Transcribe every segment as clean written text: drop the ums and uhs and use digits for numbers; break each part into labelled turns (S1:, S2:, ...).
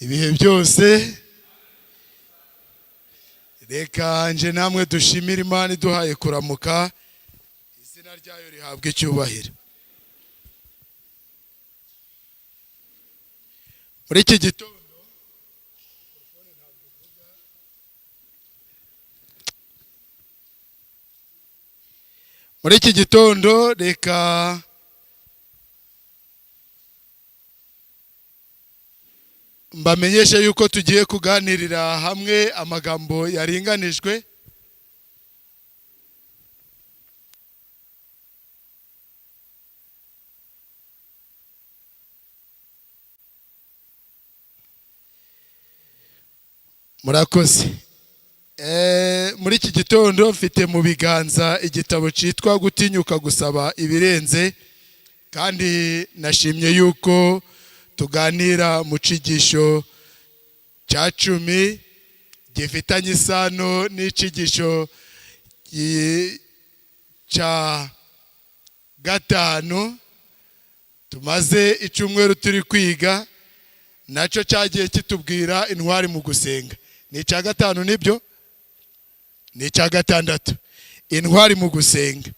S1: ibihe byose. Reka nje namwe dushimira Imana iduhaye kuramuka, izina ryayo rihabwe icyubahiro. Muri iki gitondo reka mbamenyeshe yuko tugiye kuganirira hamwe amagambo yaringanijwe. Murakoze. Muri iki gitondo mfite mu biganza igitabo cyitwa Gutinyuka, Gusaba, Ibirenze, kandi nashimye yuko tuganira mu Icyigisho cya 10 gifitanye isano n'Icyigisho cya 5 tumaze icyumweru turi kwiga, nacyo cyagiye kitubwira intwari mu gusenga. Ni icya 5 nibyo? Ni icya 6, intwari mu gusenga.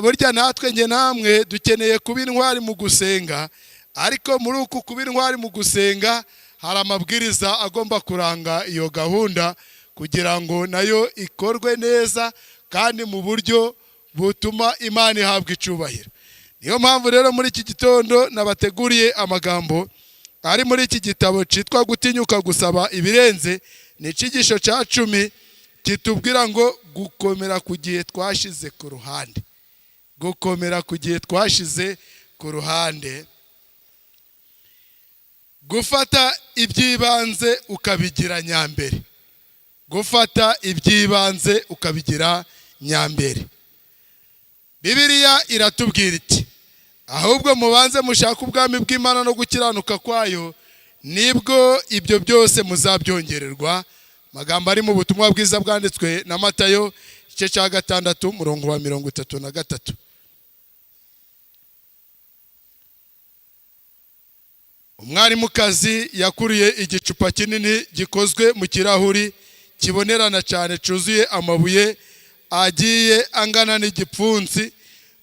S1: Burya natwe nge namwe dukeneye kuba intwari mu gusenga, ariko muri uku kuba intwari mu gusenga hari amabwiriza agomba kuranga iyo gahunda kugira ngo nayo ikorwe neza kandi mu buryo butuma Imana ihabwa icyubahiro. Niyo mpamvu rero muri iki gitondo nabateguriye amagambo ari muri iki gitabo cyitwa Gutinyuka, Gusaba, Ibirenze. Ni icyigisho cya 10 kitubwira ngo gukomera ku gihe twashize ku ruhande. Gukomera ku gihe twashize ku ruhande. Gufata ibyibanze ukabigira nyambere. Gufata ibyibanze ukabigira nyambere. Bibiliya iratubwira iti, ahubwo mubanze mushaka ubwami bw'Imana no gukiranuka kwayo, nibwo ibyo byose muzabyongererwa. Magambo ari mu butumwa bwiza bwanditswe na Matayo igice cya 6 umurongo wa 33. Umwarimukazi yakuriye igicupa kinini gikozwe mu kirahuri kibonerana cyane cyuzuye amabuye agiye angana n'igipfunsi,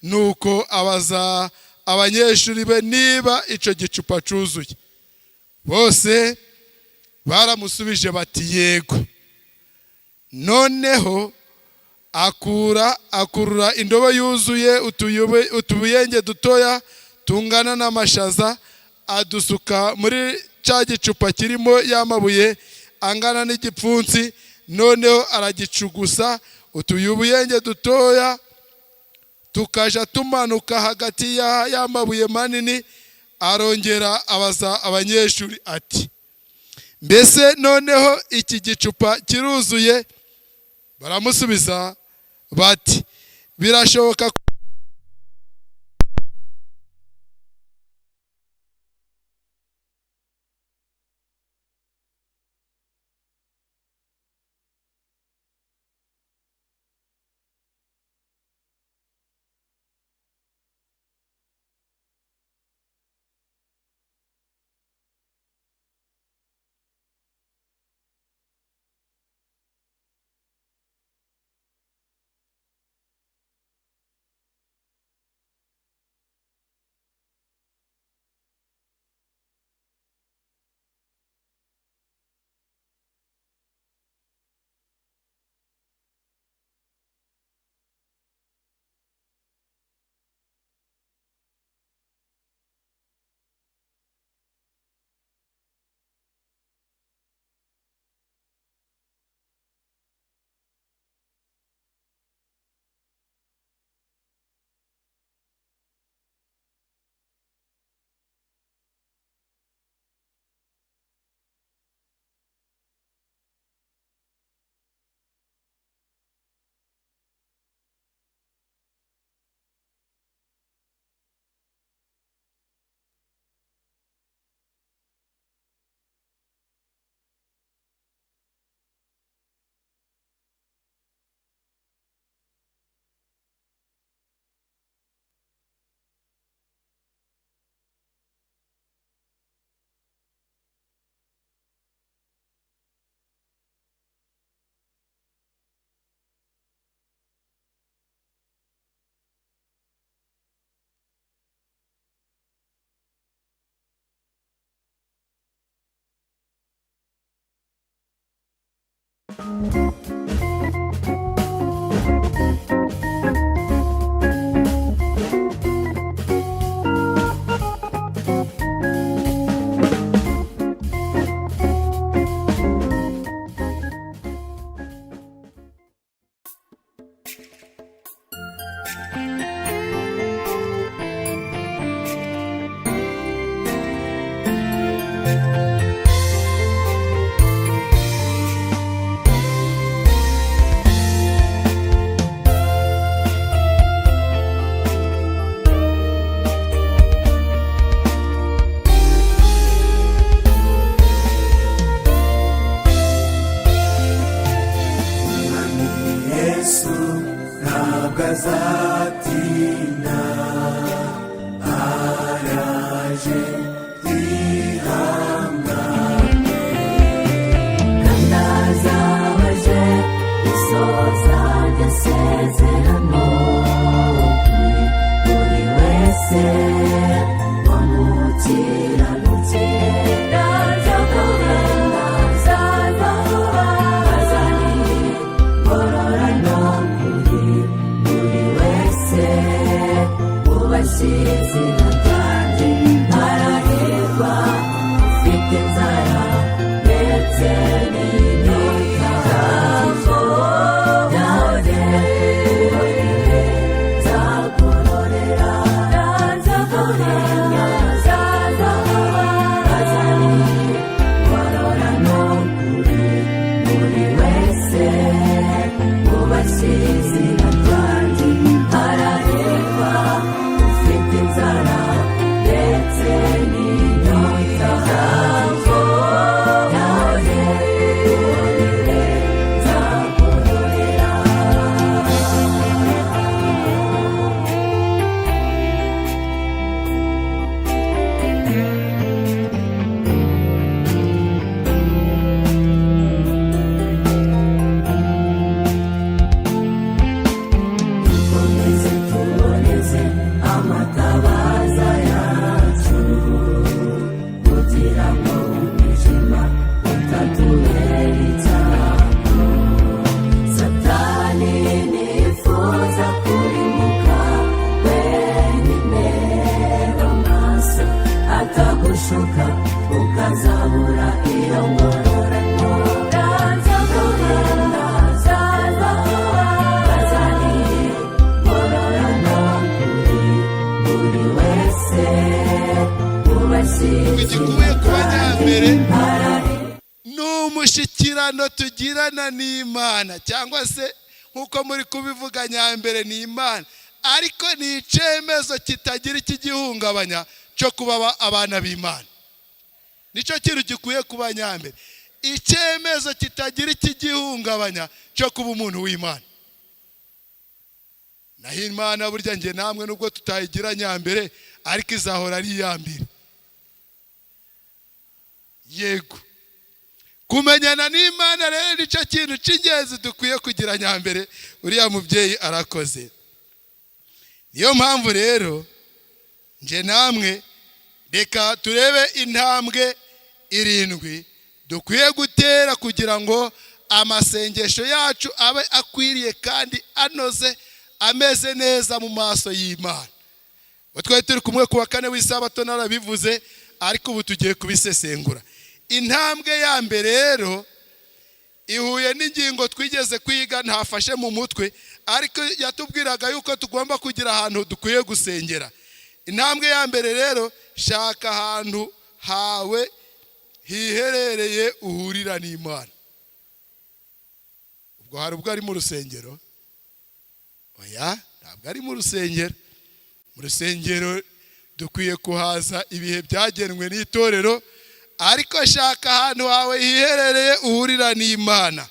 S1: nuko abaza abanyeshuri be niba icyo gicupa cyuzuye. Bose baramusubije bati yego. Noneho akurura indobo yuzuye utubuyenge dutoya tungana n'amashaza, adusuka muri cya gicupa kirimo y'amabuye angana n'igipfunsi. Noneho aragicugusa, utuyubuyenge dutoya tukaja tumanuka hagati y'amabuye manini. Arongera abaza abanyeshuri ati, mbese noneho iki gicupa kiruzuye? Baramusubiza bati, birashoboka ko igikuye ku banyambere n'umushikirano tugirana n'Imana, cyangwa se nkuko muri kubivuga nyambere ni Imana, ariko ni icemezo kitagira ikigihungabanya cyo kuba abana b'Imana. Nico kintu gikuye ku banyambere, icemezo kitagira ikigihungabanya cyo kuba umuntu w'Imana. Naho Imana burya nge namwe nubwo tutayigira nyambere, ariko izahora ari iyambere. Yego, kumenyana n'Imana rero nico kintu cy'ingenzi dukwiye kugira nyambere. Uriya mubyeyi arakoze. Niyo mpamvu rero nje namwe reka turebe intambwe 7 dukwiye gutera kugira ngo amasengesho yacu abe akwiriye kandi anoze, ameze neza mu maso y'Imana. Twari turi kumwe ku wa kane w'isabato narabivuze, ariko ubu tugiye kubisesengura. Intambwe ya mbere rero ihuye n'ingingo twigeze kwiga ntafashe mu mutwe, ariko yatubwiraga yuko tugomba kugira ahantu dukwiye gusengera. Intambwe ya mbere rero, shaka ahantu hawe hiherereye uhurira n'Imana. Ubwo hari ubwo ari mu rusengero? Oya, ntabwo ari mu rusengero. Mu rusengero dukwiye kuhaza ibihe byagenwe n'itorero, ariko shaka ahantu hawe hiherereye uhurira n'Imana.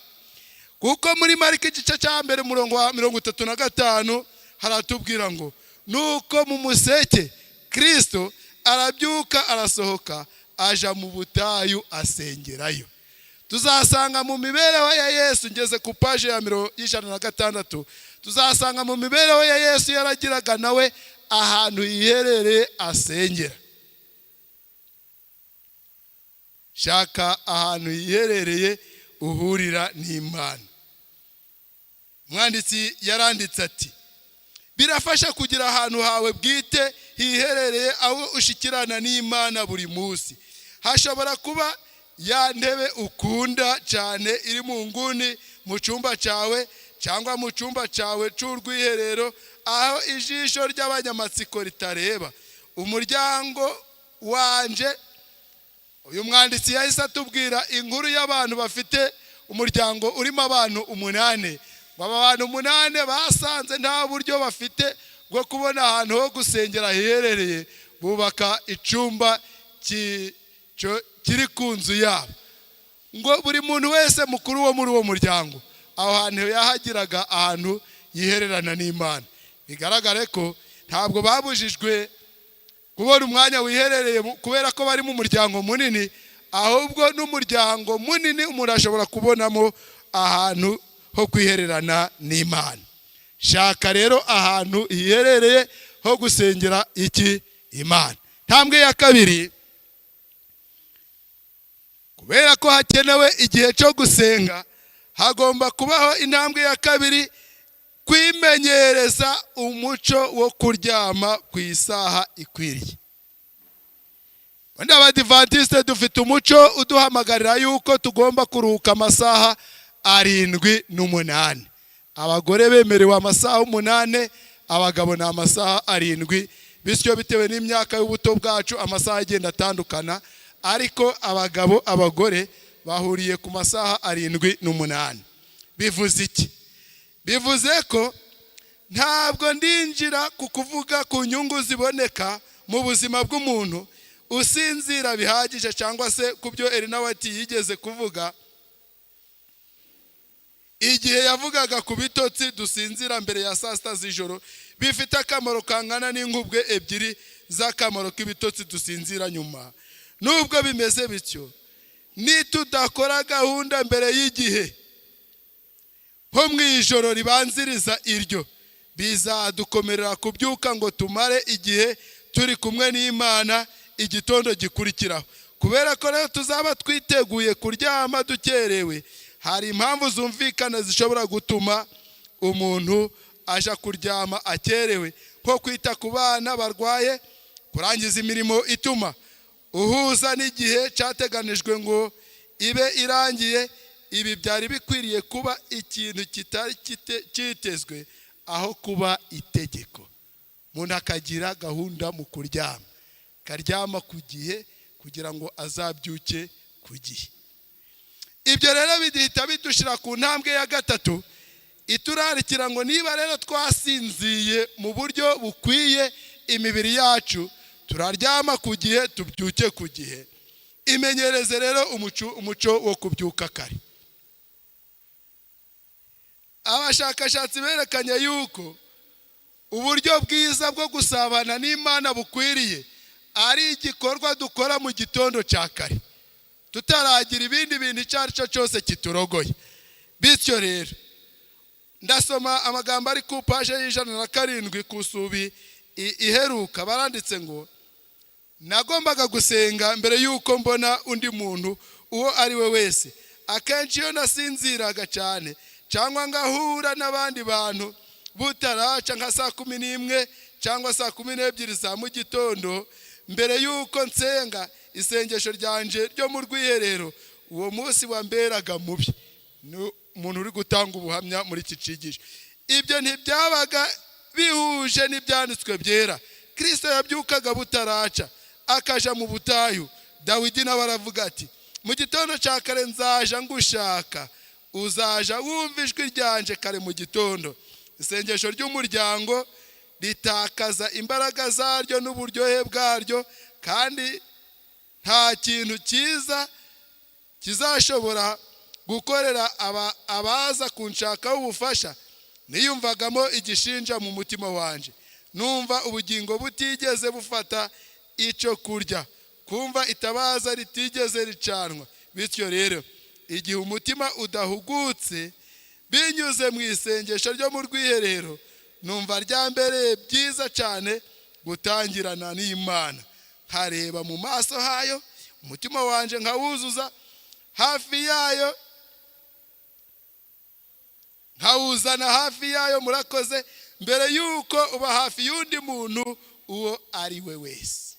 S1: Kuko muri Mariko igice cya mbere murongo wa 35 haratubwira ngo nuko mu museke Kristo arabyuka arasohoka aja mu butayu asengerayo. Tuzasanga mu mibereho ya Yesu, ngeze ku page ya 106, tuzasanga mu mibereho ya Yesu yaragiraga nawe ahantu yiherereye asengera. Shaka ahantu yiherereye uhurira n'Imana. Umwanditsi yaranditse ati birafasha kugira ahantu hawe bwite hiherereye aho ushikirana n'Imana buri munsi. Hashobora kuba ya ntebe ukunda cyane iri mu nguni mu cyumba cyawe cyangwa mu cyumba cyawe cy'urwiherero aho ijisho ry'abanyamatsiko ritareba. Umuryango wanje, uyu mwanditsi yahise atubwira inkuru y'abantu bafite umuryango urimo abantu 8. Baba bantu 8 basanze nta buryo bafite bwo kubona ahantu ho gusengera hiherereye, bubaka icyumba kiri ku nzu yabo, ngo buri muntu wese mukuru wo muri uwo muryango aho hantu yahagiraga ahantu yihererana n'Imana. Bigaragare ko ntabwo babujijwe kubona umwanya wiherereye kubera ko bari mu muryango munini, ahubwo n'umuryango munini umuntu ashobora kubonamo ahantu ho kwihererana n'Imana. Shaka rero ahantu hiherereye ho gusengera Imana. Ntambwe ya kabiri, kubera ko hakenewe igihe cyo gusenga, hagomba kubaho intambwe ya kabiri, kwimenyereza umuco wo kuryama ku isaha ikwiriye. Wenda abadivantiste dufite umuco uduhamagarira yuko tugomba kuruhuka amasaha 7-8. Abagore bemerewe amasaha 8, abagabo ni amasaha 7. Bityo bitewe n'imyaka y'ubuto bwacu amasaha agenda atandukana, ariko abagore bahuriye ku masaha 7-8. Bivuze iki? Bivuze ko ntabwo ndinjira ku kuvuga ku nyungu ziboneka mu buzima bw'umuntu usinzira bihagije, cyangwa se kubyo Elina Wati yigeze kuvuga igihe yavugaga ku bitotsi dusinzira mbere ya saa sita z'ijoro, bifite akamaro kangana n'inkubwe 2 z'akamaro k'ibitotsi dusinzira nyuma. Nubwo bimeze bityo, nitudakora gahunda mbere y'igihe ho mu ijoro ribanziriza iryo, bizadukomerera kubyuka ngo tumare igihe turi kumwe n'Imana igitondo gikurikiraho. Kubera ko rero tuzaba twiteguye kuryama dukerewe, hari impamvu zumvikana zishobora gutuma umuntu aja kuryama akerewe, nko kwita ku bana barwaye, kurangiza imirimo ituma uhuza n'igihe cyateganijwe ngo ibe irangiye. Ibi byari bikwiriye kuba ikintu kitari kitezwe aho kuba itegeko. Umuntu akagira gahunda mu kuryama, karyama ku gihe kugira ngo azabyuke ku gihe. Ibyo rero bidihita bidushira ku ntambwe ya gatatu, iturarikira ngo niba rero twasinziye mu buryo bukwiye imibiri yacu, turaryama ku gihe, tubyuke ku gihe. Imenyereze rero umuco wo kubyuka kare. Abashakashatsi berekanye yuko uburyo bwiza bwo gusabana n'Imana bukwiriye ari igikorwa dukora mu gitondo cya kare, tutaragira ibindi bintu icyo ari cyo cyose kiturogoye. Bityo rero ndasoma amagambo ari ku paje y'107 ku subi iheruka, baranditse ngo nagombaga gusenga mbere yuko mbona undi muntu uwo ari we wese. Akenshi iyo nasinziraga cyane cyangwa ngahura n'abandi bantu butaraca nka saa 11 cyangwa saa 12 za mu gitondo, mbere yuko nsenga isengesho ryanje ryo mu rwiherero, uwo munsi wamberaga mubi. Umuntu uri gutanga ubuhamya muri iki cyigisho, ibyo ntibyabaga bihuje n'ibyanditswe byera. Kristo yabyukaga butaraca akaja mu butayu. Dawidi nawe aravuga ati mu gitondo cya kare nzaja ngushaka, uzaja wumva ijwi ryanje kare mu gitondo. Isengesho ry'umuryango ritakaza imbaraga zaryo n'uburyohe bwaryo, kandi nta kintu cyiza kizashobora gukorera abaza kunshakaho ubufasha. Niyumvagamo igishinja mu mutima wanje, numva ubugingo butigeze bufata icyo kurya, kumva itabaza ritigeze ricanwa. Bityo rero igihe umutima udahugutse binyuze mu isengesho ryo mu rwiherero, numva ryambereye byiza cyane gutangirana n'Imana, nkareba mu maso hayo, umutima wanje nkawuzuza hafi yayo, nkawuzana hafi yayo. Murakoze. Mbere yuko uba hafi y'undi muntu uwo ari we wese.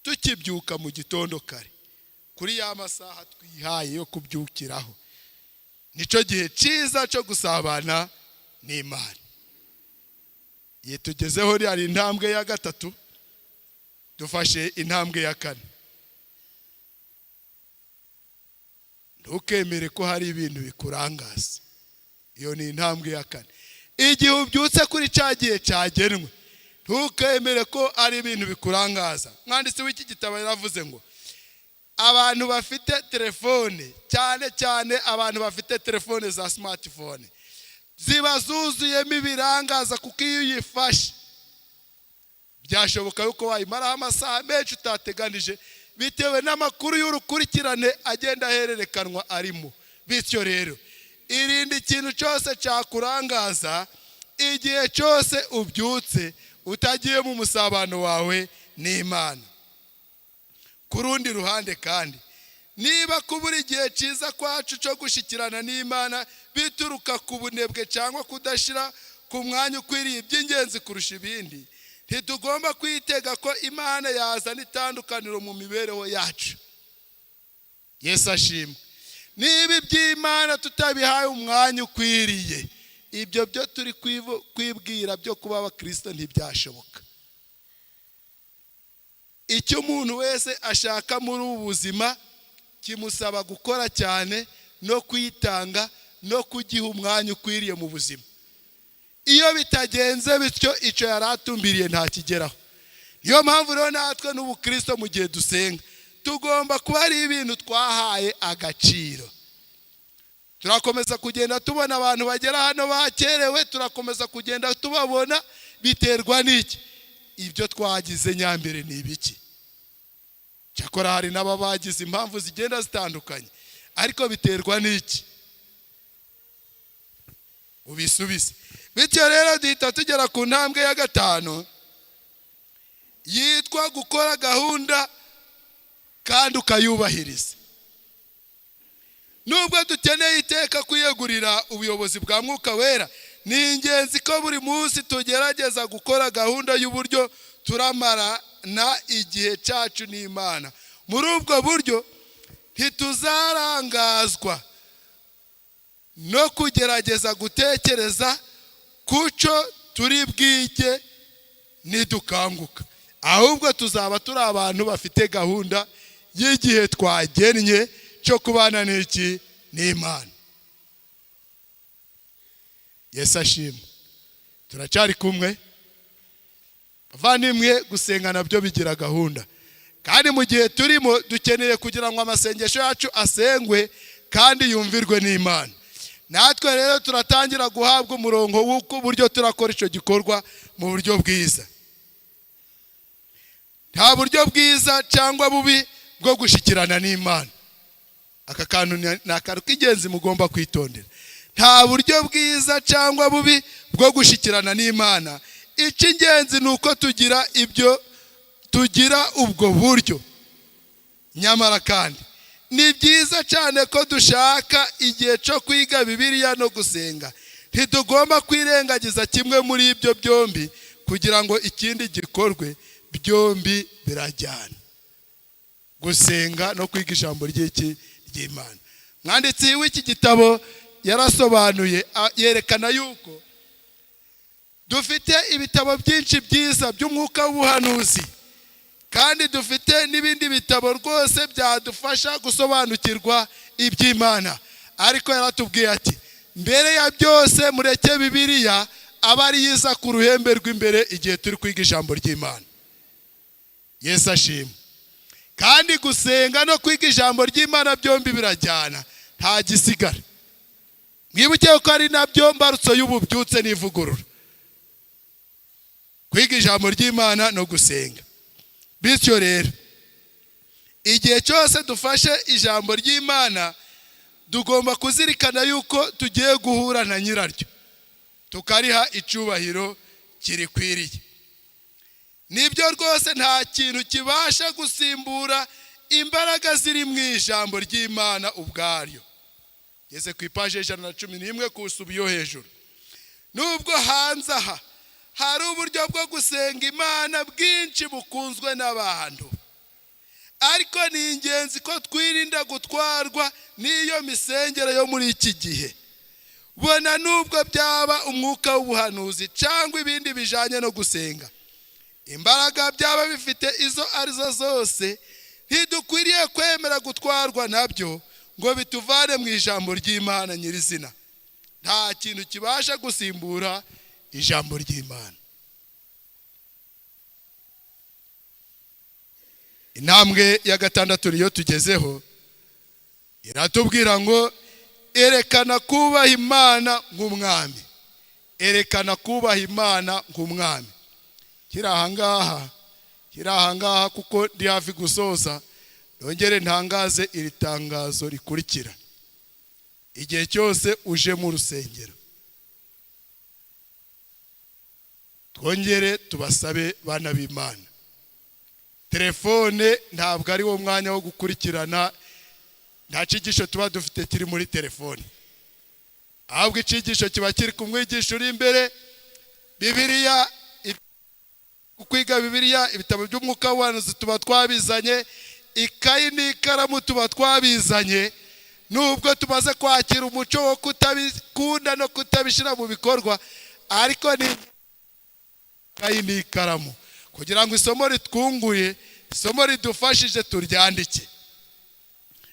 S1: Tukibyuka mu gitondo kare kuri ya masaha twihaye yo kubyukiraho, nico gihe cyiza cyo gusabana n'Imana. Tugezeho ari intambwe ya gatatu, dufashe intambwe ya kane. Ntukemere ko hari ibintu bikurangaza. Iyo ni intambwe ya kane. Igihe ubyutse kuri cyagiye cyagenwe, ntukemere ko ari ibintu bikurangaza. Mwanditsi w'iki gitabo yaravuze ngo abantu bafite telefone, cyane cyane abantu bafite telefone za smartphone, ziba zuzuyemo ibirangaza, kuko iyo uyifashe byashoboka yuko wayimaraho amasaha menshi utateganije, bitewe n'amakuru y'urukurikirane agenda ahererekanwa arimo. Bityo rero irinde ikintu cyose cyakurangaza igihe cyose ubyutse utagiye mu musabano wawe n'Imana. Ku rundi ruhande kandi, niba kubura igihe cyiza kwacu cyo gushikirana n'Imana bituruka ku bunebwe cyangwa kudashira ku mwanya ukwiriye iby'ingenzi kurusha ibindi, ntitugomba kwitega ko Imana yazana itandukaniro mu mibereho yacu. Yesu ashimwe. Niba iby'Imana tutabihaye umwanya ukwiriye, ibyo byo turi kwibwira byo kuba abakristo ntibyashoboka. Icyo umuntu wese ashaka muri ubu buzima kimusaba gukora cyane no kwitanga no kugiha umwanya ukwiriye mu buzima. Iyo bitagenze bityo, icyo yaratumbiriye ntakigeraho. Niyo mpamvu rero natwe n'ubukristo mu gihe dusenga tugomba kuba ari ibintu twahaye agaciro. Turakomeza kugenda tubona abantu bagera hano bakerewe, turakomeza kugenda tubabona. Biterwa n'iki? Ibyo twagize nyambere ni ibiki? Cyakora hari n'ababagize impamvu zigenda zitandukanye, ariko biterwa n'iki? Ubisubize. Bityo rero duhita tugera ku ntambwe ya gatanu, yitwa gukora gahunda kandi ukayubahiriza. Nubwo dukeneye iteka kwiyegurira ubuyobozi bwa Mwuka Wera, ni ingenzi ko buri munsi tugerageza gukora gahunda y'uburyo turamarana igihe cyacu n'Imana. Muri ubwo buryo ntituzarangazwa no kugerageza gutekereza kuco turi bwige nidukanguka, ahubwo tuzaba turi abantu bafite gahunda y'igihe twagennye cyo kubana n'iki? N'Imana. Yesu ashimwe. Turacyari kumwe? Bavandimwe, gusenga nabyo bigira gahunda, kandi mu gihe turimo dukeneye kugira ngo amasengesho yacu asengwe kandi yumvirwe n'Imana. Natwe rero turatangira guhabwa umurongo w'uko buryo turakora icyo gikorwa mu buryo bwiza. Nta buryo bwiza cyangwa bubi bwo gushikirana n'Imana. Aka kantu ni akantu k'ingenzi mugomba kwitondera. Nta buryo bwiza cyangwa bubi bwo gushikirana n'Imana. Icy'ingenzi ni uko tugira ubwo buryo. Nyamara kandi ni byiza cyane ko dushaka igihe cyo kwiga Bibiliya no gusenga. Ntitugomba kwirengagiza kimwe muri ibyo byombi kugira ngo ikindi gikorwe. Byombi birajyana, gusenga no kwiga ijambo ry'Imana. Mwanditsi w'iki gitabo yarasobanuye, yerekana yuko dufite ibitabo byinshi byiza by'umwuka w'ubuhanuzi, kandi dufite n'ibindi bitabo rwose byadufasha gusobanukirwa iby'Imana. Ariko yaratubwiye ati, mbere ya byose mureke Bibiliya aba ari yiza ku ruhembe rw'imbere igihe turi kwiga ijambo ry'Imana. Yesu ashimwe. Kandi gusenga no kwiga ijambo ry'Imana byombi birajyana, nta gisigara. Mwibuke ko ari nabyo mbarutso y'ububyutse n'ivugurura, kwiga ijambo ry'Imana no gusenga. Bityo rero igihe cyose dufashe ijambo ry'Imana tugomba kuzirikana yuko tugiye guhura na nyiraryo, tukariha icyubahiro kirikwiriye. Nibyo rwose nta kintu kibasha gusimbura imbaraga ziri mu ijambo ry'Imana ubwaryo. ngeze ku ipaje 111 kusuba iyo hejuru. Nubwo hanze aha hari uburyo bwo gusenga Imana bwinshi bukunzwe n'abantu, ariko ni ingenzi ko twirinda gutwarwa n'iyo misengero yo muri iki gihe. Bona nubwo byaba umwuka w'ubuhanuzi cyangwa ibindi bijanye no gusenga, imbaraga byaba bifite izo arizo zose, ntidukwiriye kwemera gutwarwa nabyo ngo bituvane mu ijambo ry'Imana nyirizina. Nta kintu kibasha gusimbura ijambo ry'Imana. Intambwe ya gatandatu niyo tugezeho, iratubwira ngo erekana kubaha Imana nk'umwami. Erekana kubaha Imana nk'umwami. Kirahangaha kuko ndi hafi gusoza, nongere ntangaze iri tangazo rikurikira. Igihe cyose uje mu rusengero, twongere tubasabe bana b'Imana, telefone ntabwo ari wo mwanya wo gukurikirana. Nta cyigisho tuba dufite kiri muri telefone, ahubwo icyigisho kiba kiri kumwigisha uri imbere. Bibiliya, kwiga Bibiliya, ibitabo by'umwuka w'ubuhanuzi tuba twabizanye, ikaye n'ikaramu tuba twabizanye. Nubwo tumaze kwakira umuco wo kutabikunda no kutabishira mu bikorwa, ariko ni ikaye n'ikaramu kugira ngo isomo ritwunguye, isomo ridufashije turyandike.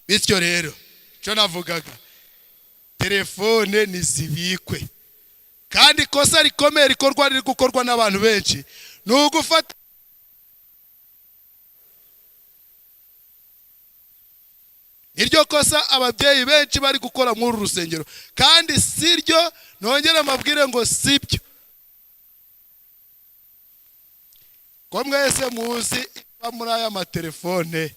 S1: Bityo rero cyo navugaga, telefone nizibikwe. Kandi ikosa rikomeye rikorwa riri gukorwa n'abantu benshi ni ugufata iryo kosa ababyeyi benshi bari gukora muri rusengero, kandi siryo. Nongera amabwire ngo sibyo. Ko mwese muzi muri aya matelefone,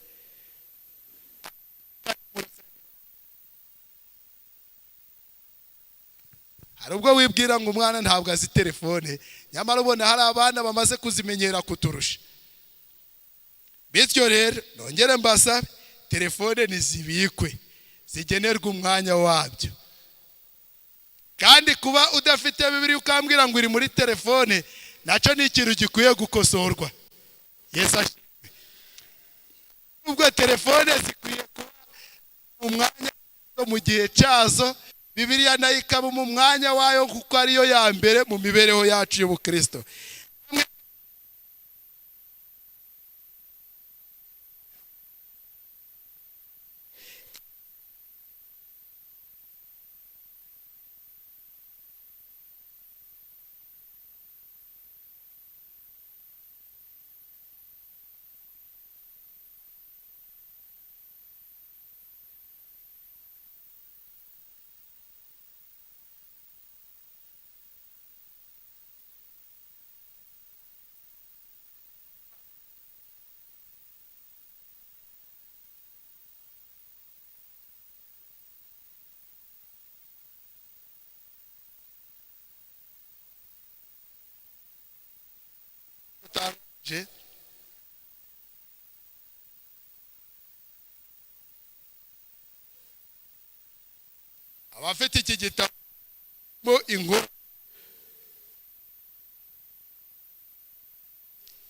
S1: hari ubwo wibwira ngo umwana ntabwo azi telefone, nyamara ubona hari abana bamaze kuzimenyera kuturusha. Bityo rero nongere mbasabe, telefone nizibikwe, zigenerwa umwanya wabyo. Kandi kuba udafite Bibiliya ukambwira ngo iri muri telefone, nacyo ni ikintu gikwiye gukosorwa. Yesu ashimwe. Ubwo telefone zikwiye kuba umwanya mu gihe cyazo, Bibiliya nayo ikaba mu mwanya wayo, kuko ariyo ya mbere mu mibereho yacu y'Ubukristo. Abafite iki gitabo inkuru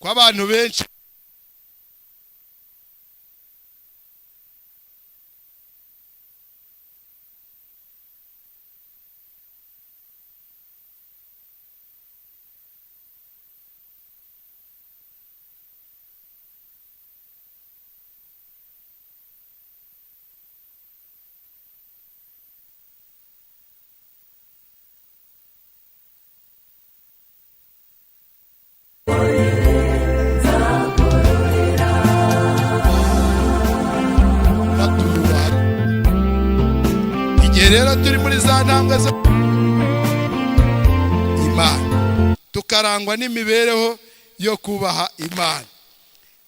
S1: kw'abantu benshi rero turi muri za ntambwe zo Imana, tukarangwa n'imibereho yo kubaha Imana.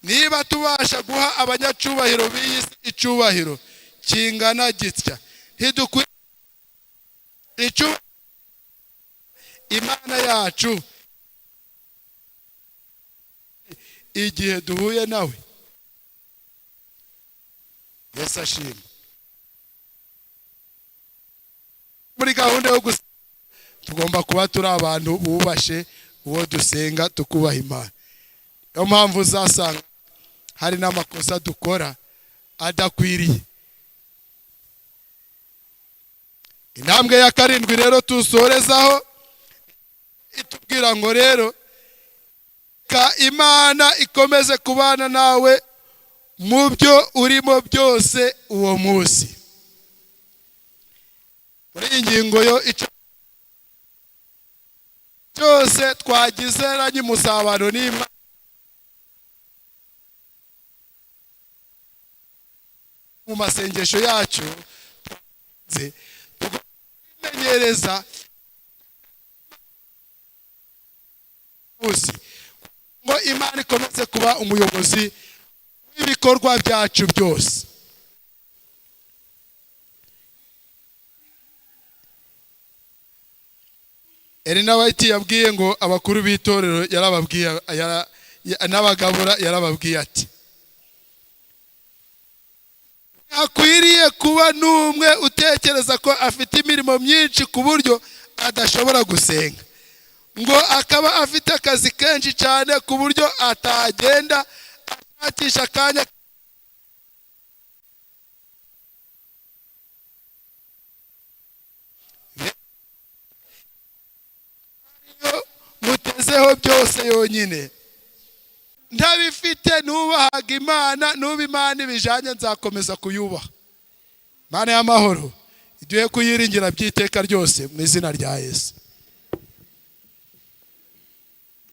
S1: Niba tubasha guha abanyacubahiro b'isi icubahiro kingana gitya, ntidukwiye Imana yacu igihe duhuye nawe. Yesu ashimwe. tugomba kuba turi abantu bubashe uwo dusenga, tukubaha Imana. Niyo mpamvu uzasanga hari n'amakosa dukora adakwiriye. Intambwe ya 7 rero tusorezaho itubwira ngo rero ka Imana ikomeze kubana nawe mu byo urimo byose uwo munsi. Muri iyi ngingo yo cyose twagize musabano n'Imana mu masengesho yacu, tumenyereza ngo Imana ikomeze kuba umuyobozi w'ibikorwa byacu byose. Elina White yabwiye ngo abakuru b'itorero yarababwiye n'abagabura yarababwiye ati akwiriye kuba n'umwe utekereza ko afite imirimo myinshi ku buryo adashobora gusenga, ngo akaba afite akazi kenshi cyane ku buryo atagenda ashakisha akanya mutezeho byose yonyine. Ntabifite nubahaga Imana, nuba Imana ibijanye nzakomeza kuyubaha. Imana y'amahoro iduhe kuyiringira by'iteka ryose mu izina rya Yesu.